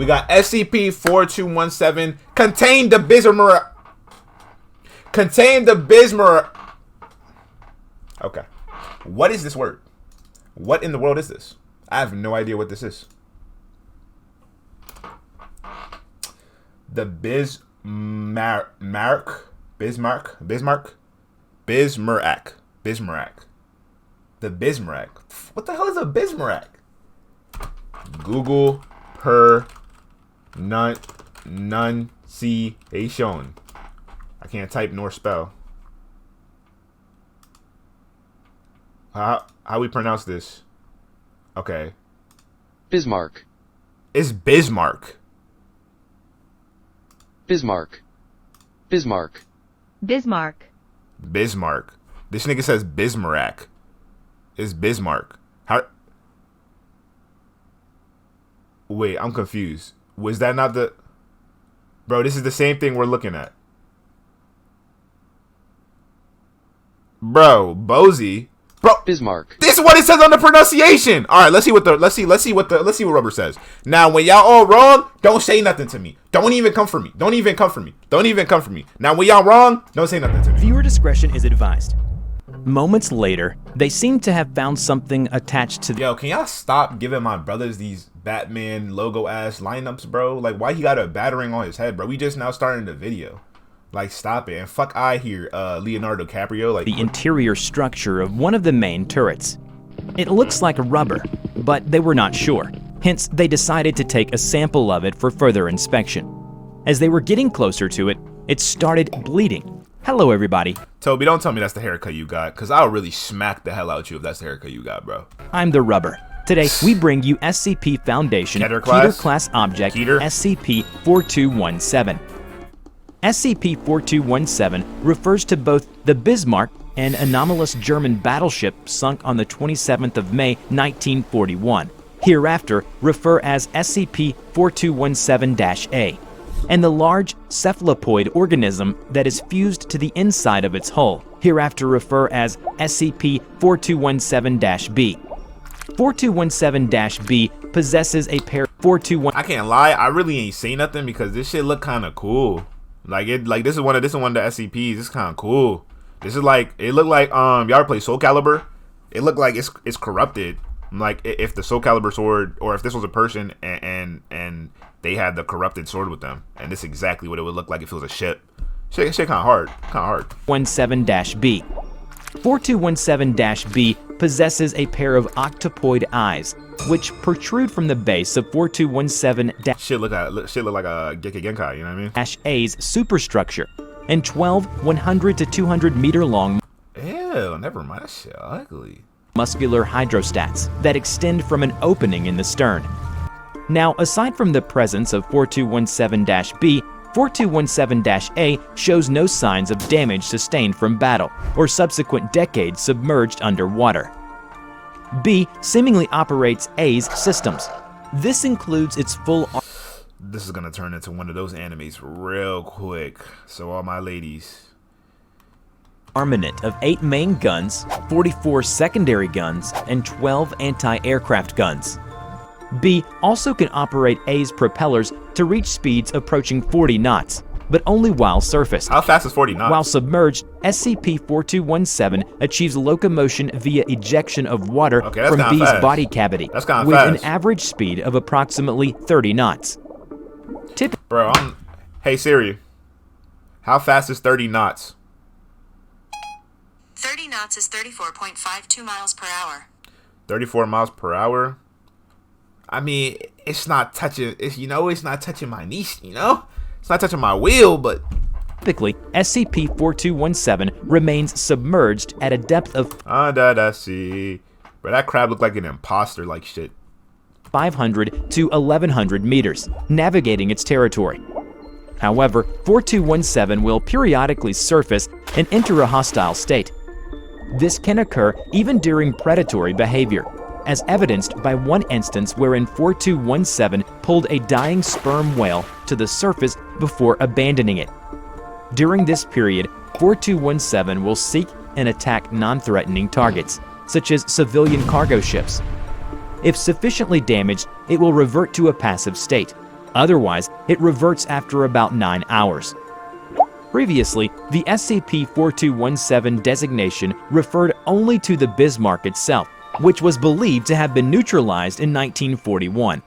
We got SCP-4217. Contain the Bismarck. Contain the Bismarck. Okay. What is this word? What in the world is this? I have no idea what this is. The Bismarck. The Bismarck. What the hell is a Bismarck? Google pronunciation. I can't type nor spell. How we pronounce this? Okay. Bismarck. It's Bismarck. Bismarck. Bismarck. Bismarck. Bismarck. This nigga says Bismarck. It's Bismarck. How? Wait, I'm confused. Was that not the... Bro, this is the same thing we're looking at. Bro, Bozy. Bro, Bismarck. This is what it says on the pronunciation. All right, let's see what Rubber says. Now, when y'all all wrong, don't say nothing to me. Don't even come for me. Don't even come for me. Don't even come for me. Now, when y'all wrong, don't say nothing to me. Viewer discretion is advised. Moments later, they seem to have found something attached to the... Yo, can y'all stop giving my brothers these Batman logo ass lineups, bro? Like, why he got a battering on his head, bro? We just now starting the video. Like, stop it. And fuck I here, Leonardo DiCaprio. Like, the interior structure of one of the main turrets. It looks like rubber, but they were not sure. Hence, they decided to take a sample of it for further inspection. As they were getting closer to it, it started bleeding. Hello, everybody. Toby, don't tell me that's the haircut you got, because I'll really smack the hell out you if that's the haircut you got, bro. I'm the Rubber. Today, we bring you SCP Foundation Keter class object SCP-4217. SCP-4217 refers to both the Bismarck, an anomalous German battleship sunk on the 27th of May, 1941, hereafter refer as SCP-4217-A, and the large cephalopoid organism that is fused to the inside of its hull, hereafter refer as SCP-4217-B. 4217-B possesses a pair 421. I can't lie, I really ain't seen nothing because this shit look kind of cool. Like this is one of the SCPs. It's kind of cool. This is like, it looked like y'all ever play SocialClub? It looked like it's corrupted. Like if the SocialClub sword, or if this was a person and they had the corrupted sword with them, and this is exactly what it would look like if it was a ship. Shit kind of hard. 17-B. 4217-B possesses a pair of octopoid eyes, which protrude from the base of 4217- Shit look like a Gekkei Genkai, you know what I mean? A's superstructure, and 12 100 to 200 meter long Ew, never mind, that shit ugly. Muscular hydrostats that extend from an opening in the stern. Now, aside from the presence of 4217-B, 4217-A shows no signs of damage sustained from battle or subsequent decades submerged underwater. B seemingly operates A's systems. This includes its full... This is gonna turn into one of those animes real quick. So all my ladies. Armament of 8 main guns, 44 secondary guns, and 12 anti-aircraft guns. B also can operate A's propellers to reach speeds approaching 40 knots, but only while surfaced. How fast is 40 knots? While submerged, SCP-4217 achieves locomotion via ejection of water from B's body cavity, with an average speed of approximately 30 knots. Bro, hey Siri, how fast is 30 knots? 30 knots is 34.52 miles per hour. 34 miles per hour? I mean, it's not touching, it's not touching my niche, It's not touching my wheel, but... Typically, SCP-4217 remains submerged at a depth of... Under the sea. Bro, that crab looked like an imposter like shit. 500 to 1100 meters, navigating its territory. However, 4217 will periodically surface and enter a hostile state. This can occur even during predatory behavior, as evidenced by one instance wherein 4217 pulled a dying sperm whale to the surface before abandoning it. During this period, 4217 will seek and attack non-threatening targets, such as civilian cargo ships. If sufficiently damaged, it will revert to a passive state. Otherwise, it reverts after about 9 hours. Previously, the SCP-4217 designation referred only to the Bismarck itself, which was believed to have been neutralized in 1941.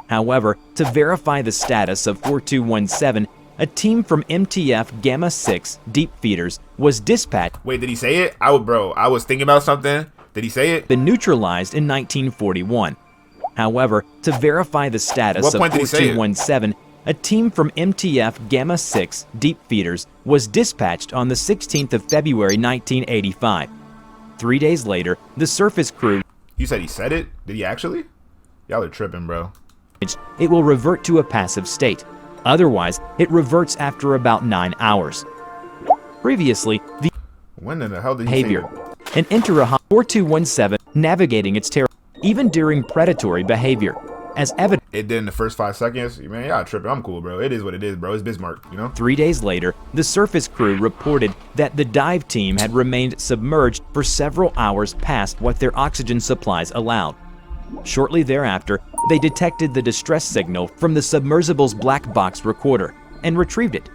However, to verify the status of 4217, a team from MTF Gamma 6 deep feeders was dispatched. Wait, did he say it? I was thinking about something. Did he say it? Been neutralized in 1941. However, to verify the status of 4217, a team from MTF Gamma 6 deep feeders was dispatched on the 16th of February 1985. 3 days later, the surface crew. You said he said it? Did he actually? Y'all are tripping, bro. It will revert to a passive state. Otherwise, it reverts after about 9 hours. Previously, the when in the hell did he behavior say and enter a 4217 navigating its territory even during predatory behavior, as evident. It did in the first 5 seconds. Man, y'all tripping. I'm cool, bro. It is what it is, bro. It's Bismarck, you know? 3 days later, the surface crew reported that the dive team had remained submerged for several hours past what their oxygen supplies allowed. Shortly thereafter, they detected the distress signal from the submersible's black box recorder and retrieved it.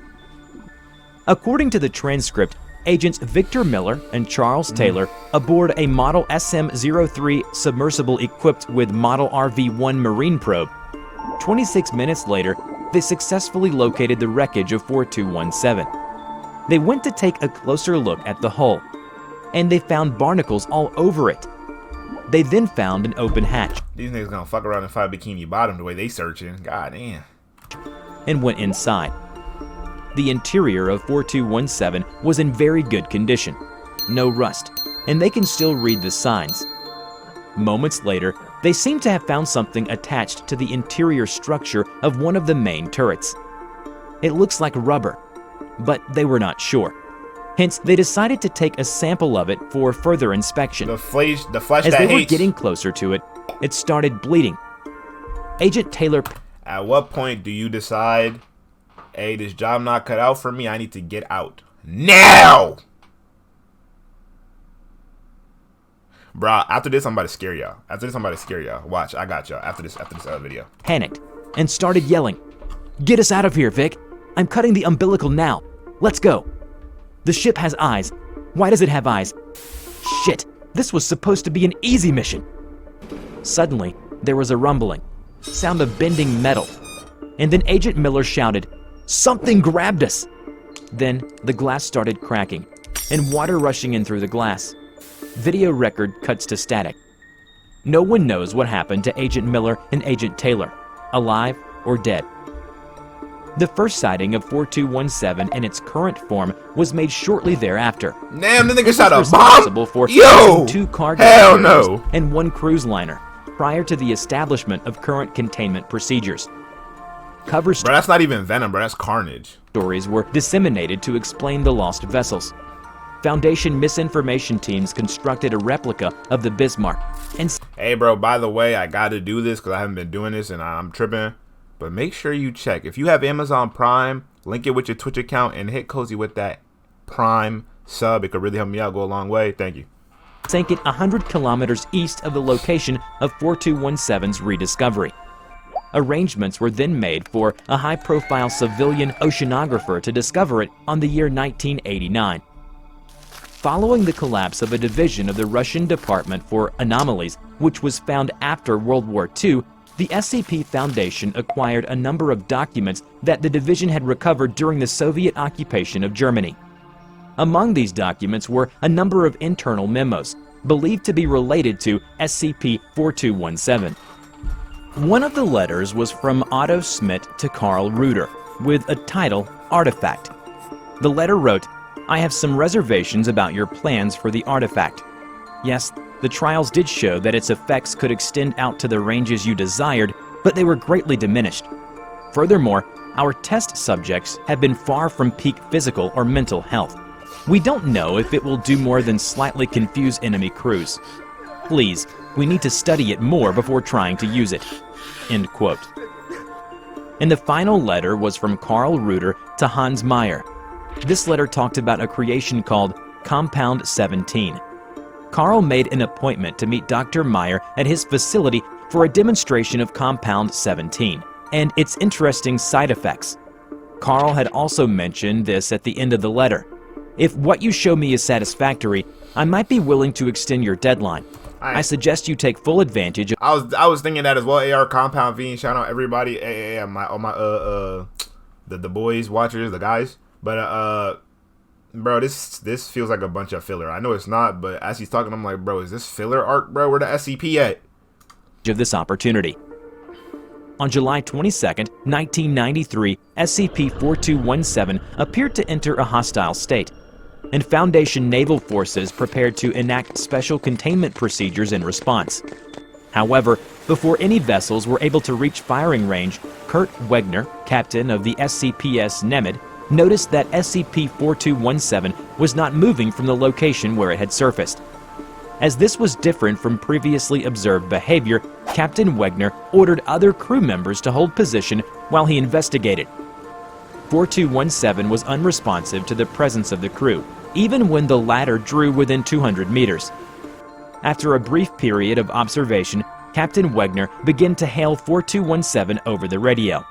According to the transcript, Agents Victor Miller and Charles Taylor, aboard a Model SM-03 submersible equipped with Model RV-1 marine probe, 26 minutes later, they successfully located the wreckage of 4217. They went to take a closer look at the hull, and they found barnacles all over it. They then found an open hatch. These niggas gonna fuck around and find Bikini Bottom the way they searching. God damn. And went inside. The interior of 4217 was in very good condition, no rust, and they can still read the signs. Moments later, they seem to have found something attached to the interior structure of one of the main turrets. It looks like rubber, but they were not sure. Hence, they decided to take a sample of it for further inspection. The flesh As that they were hates. getting closer to it, it started bleeding. Agent Taylor. At what point do you decide, hey, this job not cut out for me, I need to get out now? Bruh, after this, I'm about to scare y'all. Watch, I got y'all after this video. Panicked and started yelling, "Get us out of here, Vic! I'm cutting the umbilical now. Let's go. The ship has eyes. Why does it have eyes? Shit, this was supposed to be an easy mission." Suddenly, there was a rumbling, sound of bending metal, and then Agent Miller shouted, "Something grabbed us!" Then the glass started cracking, and water rushing in through the glass. Video record cuts to static. No one knows what happened to Agent Miller and Agent Taylor, alive or dead. The first sighting of 4217 in its current form was made shortly thereafter. Damn, the nigga shot a Responsible bomb? for Yo! 2 cargo Hell carriers no. and 1 cruise liner prior to the establishment of current containment procedures. Cover Bro, that's not even venom, bro. That's carnage. stories were disseminated to explain the lost vessels. Foundation misinformation teams constructed a replica of the Bismarck and Hey, bro, by the way, I got to do this because I haven't been doing this and I'm tripping. But make sure you check. If you have Amazon Prime, link it with your Twitch account and hit Cozy with that Prime sub. It could really help me out, go a long way. Thank you. sank it 100 kilometers east of the location of 4217's rediscovery. Arrangements were then made for a high-profile civilian oceanographer to discover it on the year 1989. Following the collapse of a division of the Russian Department for Anomalies, which was found after World War II, the SCP Foundation acquired a number of documents that the division had recovered during the Soviet occupation of Germany. Among these documents were a number of internal memos, believed to be related to SCP-4217. One of the letters was from Otto Schmidt to Carl Reuter, with a title, Artifact. The letter wrote, "I have some reservations about your plans for the artifact. Yes, the trials did show that its effects could extend out to the ranges you desired, but they were greatly diminished. Furthermore, our test subjects have been far from peak physical or mental health. We don't know if it will do more than slightly confuse enemy crews. Please, we need to study it more before trying to use it." End quote. And the final letter was from Carl Reuter to Hans Meyer. This letter talked about a creation called Compound 17. Carl made an appointment to meet Dr. Meyer at his facility for a demonstration of Compound 17, and its interesting side effects. Carl had also mentioned this at the end of the letter. If what you show me is satisfactory, I might be willing to extend your deadline. I suggest you take full advantage of— I was thinking that as well. AR Compound V, and shout out everybody. The boys watchers, the guys. But bro, this feels like a bunch of filler. I know it's not, but as he's talking, I'm like, bro, is this filler arc, bro? Where the SCP at? of this opportunity. On July 22, 1993, SCP-4217 appeared to enter a hostile state, and Foundation naval forces prepared to enact special containment procedures in response. However, before any vessels were able to reach firing range, Kurt Wegner, captain of the SCP-SNemid, noticed that SCP-4217 was not moving from the location where it had surfaced. As this was different from previously observed behavior, Captain Wegner ordered other crew members to hold position while he investigated. 4217 was unresponsive to the presence of the crew, even when the latter drew within 200 meters. After a brief period of observation, Captain Wegner began to hail 4217 over the radio.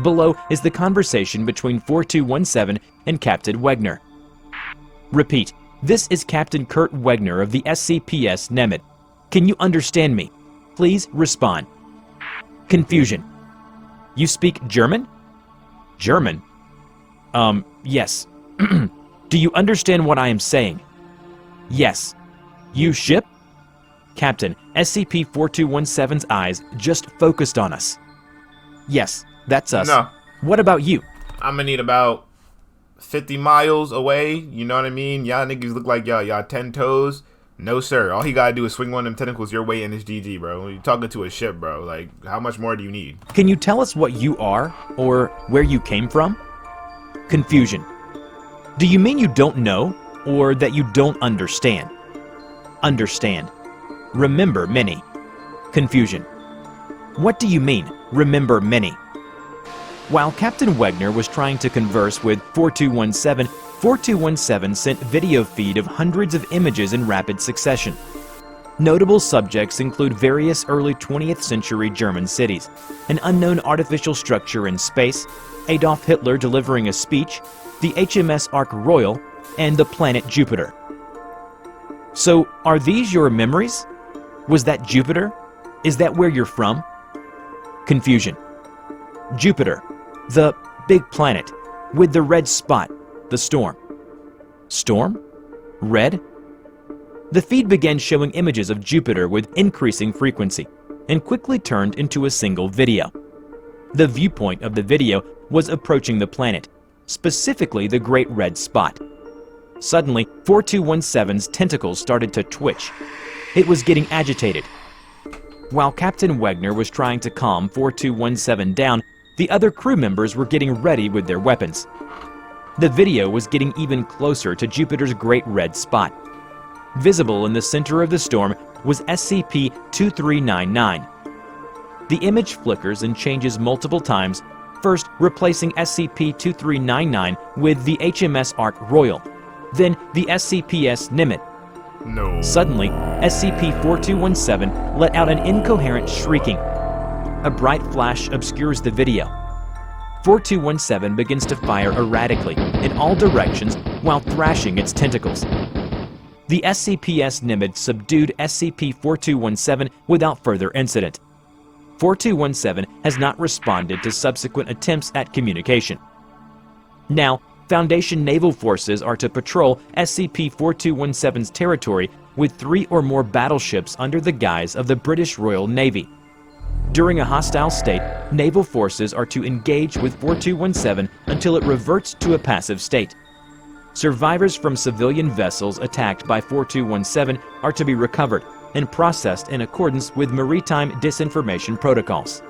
Below is the conversation between 4217 and Captain Wegner. Repeat, this is Captain Kurt Wegner of the SCP-SNemid. Can you understand me? Please respond. Confusion. You speak German? German? Yes. Do you understand what I am saying? Yes. You ship? Captain, SCP-4217's eyes just focused on us. Yes, that's us. No. What about you? I'm gonna need about 50 miles away. You know what I mean? Y'all niggas look like y'all 10 toes. No, sir. All he gotta do is swing one of them tentacles your way and it's GG, bro. You're talking to a ship, bro. Like, how much more do you need? Can you tell us what you are, or where you came from? Confusion. Do you mean you don't know, or that you don't understand? Understand. Remember many. Confusion. What do you mean, remember many? While Captain Wegner was trying to converse with 4217, 4217 sent video feed of hundreds of images in rapid succession. Notable subjects include various early 20th century German cities, an unknown artificial structure in space, Adolf Hitler delivering a speech, the HMS Ark Royal, and the planet Jupiter. So, are these your memories? Was that Jupiter? Is that where you're from? Confusion. Jupiter, the big planet, with the red spot, the storm. Storm? Red? The feed began showing images of Jupiter with increasing frequency, and quickly turned into a single video. The viewpoint of the video was approaching the planet, specifically the great red spot. Suddenly, 4217's tentacles started to twitch. It was getting agitated. While Captain Wegner was trying to calm 4217 down, the other crew members were getting ready with their weapons. The video was getting even closer to Jupiter's great red spot. Visible in the center of the storm was SCP-4399. The image flickers and changes multiple times, first replacing SCP-2399 with the HMS Ark Royal, then the SCP-SNemid. No. Suddenly, SCP-4217 let out an incoherent shrieking. A bright flash obscures the video. 4217 begins to fire erratically in all directions while thrashing its tentacles. The SCP-SNemid subdued SCP-4217 without further incident. 4217 has not responded to subsequent attempts at communication. Now, Foundation naval forces are to patrol SCP-4217's territory with 3 or more battleships under the guise of the British Royal Navy. During a hostile state, naval forces are to engage with 4217 until it reverts to a passive state. Survivors from civilian vessels attacked by 4217 are to be recovered and processed in accordance with maritime disinformation protocols.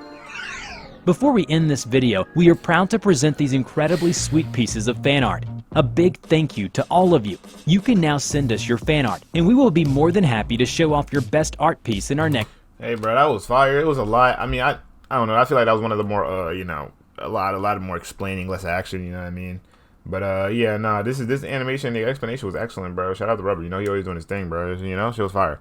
Before we end this video, we are proud to present these incredibly sweet pieces of fan art. A big thank you to all of you. You can now send us your fan art, and we will be more than happy to show off your best art piece in our next. Hey, bro, that was fire. It was a lot. I mean, I don't know. I feel like that was one of the more, a lot of more explaining, less action. You know what I mean? But yeah, nah, this animation, the explanation was excellent, bro. Shout out to Rubber. You know, he always doing his thing, bro. You know, she was fire.